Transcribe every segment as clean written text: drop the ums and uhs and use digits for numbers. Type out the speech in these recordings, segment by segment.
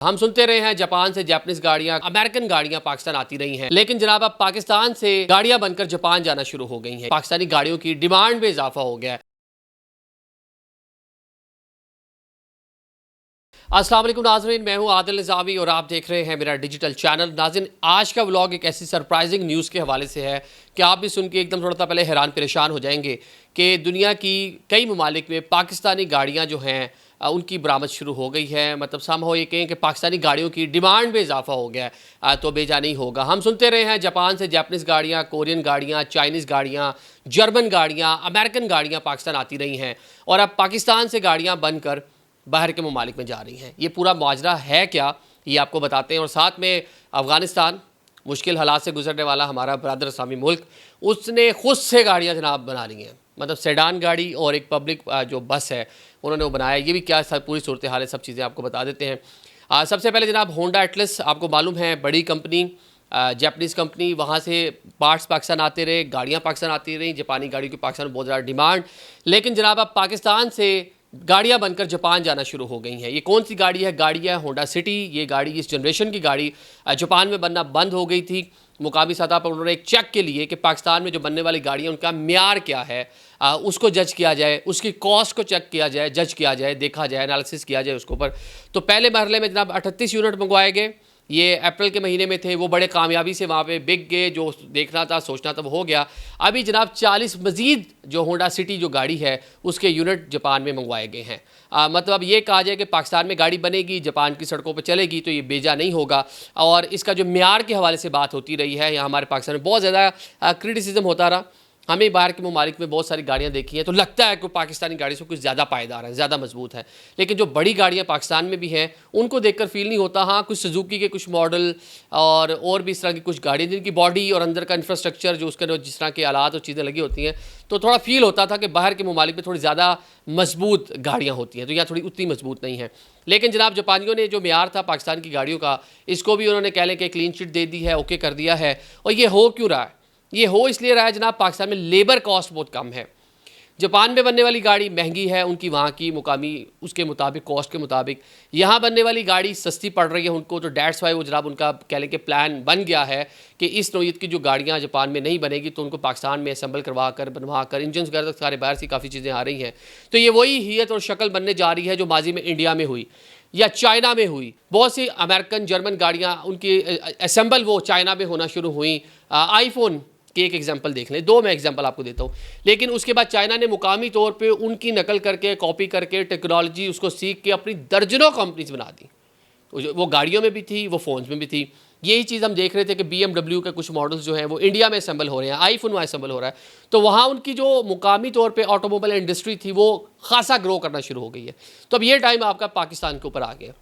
हम सुनते रहे हैं जापान से जापानीज गाड़ियां, अमेरिकन गाड़ियां पाकिस्तान आती रही हैं, लेकिन जनाब अब पाकिस्तान से गाड़ियां बनकर जापान जाना शुरू हो गई हैं। पाकिस्तानी गाड़ियों की डिमांड में इजाफा हो गया है। अस्सलाम वालेकुम नाज़रीन, मैं हूं आदिल निज़ामी और आप देख रहे हैं मेरा डिजिटल चैनल। नाज़रीन, आज का व्लॉग एक ऐसी सरप्राइजिंग न्यूज़ के हवाले से है कि आप भी सुन के एकदम थोड़ा सा पहले हैरान परेशान हो जाएंगे कि दुनिया की कई ममालिक में पाकिस्तानी गाड़ियां जो हैं उनकी बरामद शुरू हो गई है। मतलब समहाउ ये कहें कि पाकिस्तानी गाड़ियों की डिमांड में इजाफा हो गया है, तो बेजा नहीं होगा। हम सुनते रहे हैं जापान से जापानीज़ गाड़ियाँ, कोरियन गाड़ियाँ, चाइनीज़ गाड़ियाँ, जर्मन गाड़ियाँ, अमेरिकन गाड़ियाँ पाकिस्तान आती रही हैं और अब पाकिस्तान से गाड़ियाँ बनकर बाहर के ममालिक में जा रही हैं। ये पूरा माजरा है क्या, ये आपको बताते हैं। और साथ में अफ़गानिस्तान, मुश्किल हालात से गुजरने वाला हमारा बरदर इस्लामी मुल्क, उसने खुद से गाड़ियाँ जनाब बना ली हैं। मतलब सेडान गाड़ी और एक पब्लिक जो बस है उन्होंने वो बनाया। ये भी क्या पूरी सूरत हाल है, सब चीज़ें आपको बता देते हैं। सबसे पहले जनाब होंडा एटलस, आपको मालूम है बड़ी कंपनी, जापानीज़ कंपनी, वहाँ से पार्ट्स पाकिस्तान आते रहे, गाड़ियाँ पाकिस्तान आती रहीं, जापानी गाड़ियों की पाकिस्तान में बहुत ज़्यादा डिमांड। लेकिन जनाब अब पाकिस्तान से गाड़ियां बनकर जापान जाना शुरू हो गई हैं। ये कौन सी गाड़ी है? गाड़ी है होंडा सिटी। ये गाड़ी, इस जनरेशन की गाड़ी जापान में बनना बंद हो गई थी। मुकामी सतह पर उन्होंने एक चेक के लिए कि पाकिस्तान में जो बनने वाली गाड़ियाँ उनका म्यार क्या है, उसको जज किया जाए, उसकी कॉस्ट को चेक किया जाए, जज किया जाए, देखा जाए, एनालिसिस किया जाए उसके ऊपर। तो पहले मरहले में जनाब 38 यूनिट मंगवाए गए। ये अप्रैल के महीने में थे, वो बड़े कामयाबी से वहाँ पे बिक गए। जो देखना था, सोचना था, वो हो गया। अभी जनाब 40 मज़ीद जो होंडा सिटी जो गाड़ी है उसके यूनिट जापान में मंगवाए गए हैं। मतलब अब ये कहा जाए कि पाकिस्तान में गाड़ी बनेगी, जापान की सड़कों पर चलेगी, तो ये बेजा नहीं होगा। और इसका जो म्यार के हवाले से बात होती रही है, यहाँ हमारे पाकिस्तान में बहुत ज़्यादा क्रिटिसिज्म होता रहा। हमें बाहर के ममालिक में बहुत सारी गाड़ियाँ देखी हैं तो लगता है कि पाकिस्तानी गाड़ी से कुछ ज़्यादा पायदार है, ज़्यादा मजबूत है। लेकिन जो बड़ी गाड़ियाँ पाकिस्तान में भी हैं उनको देखकर फील नहीं होता। हाँ, कुछ सुजुकी के कुछ मॉडल और भी इस तरह की कुछ गाड़ियाँ जिनकी बॉडी और अंदर का इंफ्रास्ट्रक्चर, जो उसके जिस तरह के आलात और चीज़ें लगी होती हैं, तो थोड़ा फील होता था कि बाहर के ममालिक में थोड़ी ज़्यादा मजबूत गाड़ियाँ होती हैं, तो यहाँ थोड़ी उतनी मजबूत नहीं है। लेकिन जनाब जापानियों ने जो म्यार था पाकिस्तान की गाड़ियों का, इसको भी उन्होंने कह लें कि क्लीन चिट दे दी है, ओके कर दिया है। और ये हो क्यों रहा है? ये हो इसलिए रहा है जनाब, पाकिस्तान में लेबर कॉस्ट बहुत कम है। जापान में बनने वाली गाड़ी महंगी है, उनकी वहाँ की मुकामी उसके मुताबिक, कॉस्ट के मुताबिक। यहाँ बनने वाली गाड़ी सस्ती पड़ रही है उनको, तो डैट्स वाई वो जनाब उनका कह लें कि प्लान बन गया है कि इस नौयत की जो गाड़ियाँ जापान में नहीं बनेगी तो उनको पाकिस्तान में असेंबल करवा कर, बनवा कर, इंजन वगैरह सारे बाहर से काफ़ी चीज़ें आ रही हैं। तो ये वही हियत और शक्ल बनने जा रही है जो माजी में इंडिया में हुई या चाइना में हुई। बहुत सी अमेरिकन, जर्मन गाड़ियाँ उनकी असेंबल वो चाइना में होना शुरू हुई। आईफोन के एक एग्जांपल देख लें, दो मैं एग्जांपल आपको देता हूँ। लेकिन उसके बाद चाइना ने मुकामी तौर पे उनकी नकल करके, कॉपी करके, टेक्नोलॉजी उसको सीख के अपनी दर्जनों कंपनीज बना दी। तो वो गाड़ियों में भी थी, वो फ़ोन्स में भी थी। यही चीज़ हम देख रहे थे कि BMW के कुछ मॉडल्स जो हैं वो इंडिया में असेंबल हो रहे हैं, आईफोन में असेंबल हो रहा है। तो वहाँ उनकी जो मुकामी तौर पे ऑटोमोबाइल इंडस्ट्री थी वो खासा ग्रो करना शुरू हो गई है। तो अब ये टाइम आपका पाकिस्तान के ऊपर आ गया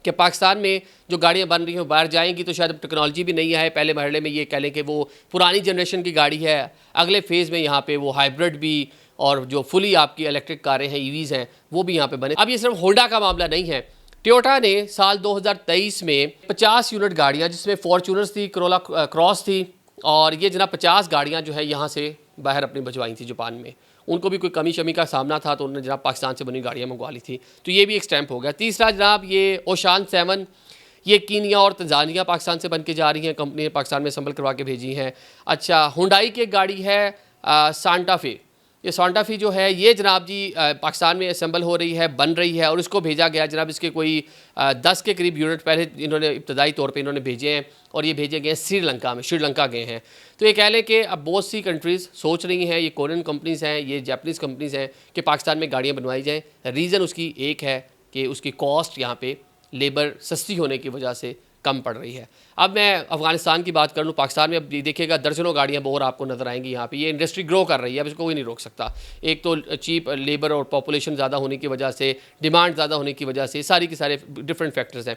कि पाकिस्तान में जो गाड़ियाँ बन रही हैं बाहर जाएंगी तो शायद टेक्नोलॉजी भी नहीं है। पहले मरहले में ये कह लें कि वो पुरानी जनरेशन की गाड़ी है, अगले फेज़ में यहाँ पे वो हाइब्रिड भी और जो फुली आपकी इलेक्ट्रिक कारें हैं, EVs हैं, वो भी यहाँ पे बने। अब ये सिर्फ होंडा का मामला नहीं है। टोयोटा ने साल 2023 में 50 यूनिट गाड़ियाँ, जिसमें फॉर्चूनर्स थी, करोला क्रॉस थी, और ये जनाब 50 गाड़ियाँ जो है यहाँ से बाहर अपनी भिजवाई थी जापान में। उनको भी कोई कमी शमी का सामना था तो उन्होंने जनाब पाकिस्तान से बनी गाड़ियाँ मंगवा ली थी। तो ये भी एक स्टैंप हो गया। तीसरा जनाब ये ओशान 7, ये कीनिया और तंजानिया पाकिस्तान से बन के जा रही हैं, कंपनी ने पाकिस्तान में असम्बल करवा के भेजी हैं। अच्छा, हुंडई की एक गाड़ी है सांटा फे। ये सांटा फे जो है ये जनाब जी पाकिस्तान में असम्बल हो रही है, बन रही है, और इसको भेजा गया जनाब, इसके कोई 10 के करीब यूनिट पहले इन्होंने इब्तदाई तौर पे इन्होंने भेजे हैं और ये भेजे गए श्रीलंका में, श्रीलंका गए हैं। तो ये कह लें कि अब बहुत सी कंट्रीज़ सोच रही हैं, ये कोरियन कंपनीज़ हैं, ये जापानीज़ कंपनीज़ हैं, कि पाकिस्तान में गाड़ियाँ बनवाई जाएँ। रीज़न उसकी एक है कि उसकी कॉस्ट यहाँ पे लेबर सस्ती होने की वजह से कम पड़ रही है। अब मैं अफ़गानिस्तान की बात कर लूँ, पाकिस्तान में अब देखिएगा दर्जनों गाड़ियाँ और आपको नज़र आएंगी यहाँ पे। ये इंडस्ट्री ग्रो कर रही है, अब इसको कोई नहीं रोक सकता। एक तो चीप लेबर और पॉपुलेशन ज़्यादा होने की वजह से, डिमांड ज़्यादा होने की वजह से, सारी के सारे डिफरेंट फैक्टर्स हैं।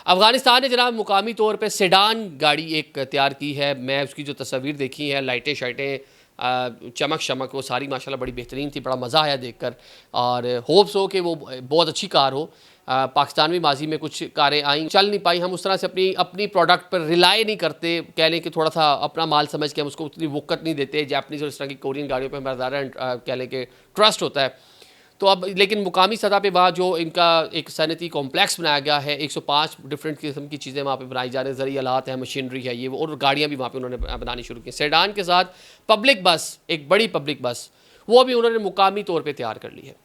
अफ़गानिस्तान ने जनाब मुकामी तौर पे सेडान गाड़ी एक तैयार की है। मैं उसकी जो तस्वीर देखी है, लाइटें शाइटें, चमक शमक, वो सारी माशाल्लाह बड़ी बेहतरीन थी, बड़ा मज़ा आया देखकर। और होप्स हो कि वो बहुत अच्छी कार हो। पाकिस्तान में माजी में कुछ कारें आई, चल नहीं पाई। हम उस तरह से अपनी प्रोडक्ट पर रिलाई नहीं करते, कह लें कि थोड़ा सा अपना माल समझ के हम उसको उतनी वक़्त नहीं देते। जापानीज़ और इस तरह की कोरियन गाड़ियों पर हमारा ज़्यादा कह लें कि ट्रस्ट होता है। तो अब लेकिन मुकामी सतह पे वहाँ जो इनका एक सनती कॉम्प्लेक्स बनाया गया है, 105 डिफरेंट किस्म की चीज़ें वहाँ पे बनाई जा रही हैं, ज़रिए आलात है, मशीनरी है, ये वो, और गाड़ियाँ भी वहाँ पे उन्होंने बनानी शुरू की। सेडान के साथ पब्लिक बस, एक बड़ी पब्लिक बस, वो भी उन्होंने मुकामी तौर पर तैयार कर ली है।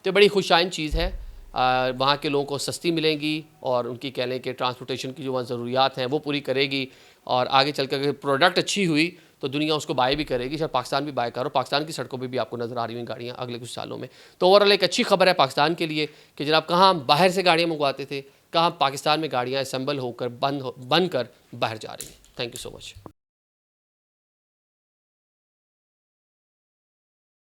तो बड़ी खुशाइन चीज़ है, वहाँ के लोगों को सस्ती मिलेंगी और उनकी कह लें कि ट्रांसपोर्टेशन की जो वहाँ ज़रूरियात हैं वो पूरी करेगी, और आगे चल कर अगर प्रोडक्ट अच्छी हुई तो दुनिया उसको बाय भी करेगी, शायद पाकिस्तान भी बाय करो। पाकिस्तान की सड़कों पे भी आपको नज़र आ रही हुई गाड़ियाँ अगले कुछ सालों में। तो ओवरऑल एक अच्छी खबर है पाकिस्तान के लिए कि जनाब कहाँ हम बाहर से गाड़ियाँ मंगवाते थे, कहाँ पाकिस्तान में गाड़ियाँ असम्बल होकर बन कर बाहर जा रही हैं। Thank you so much.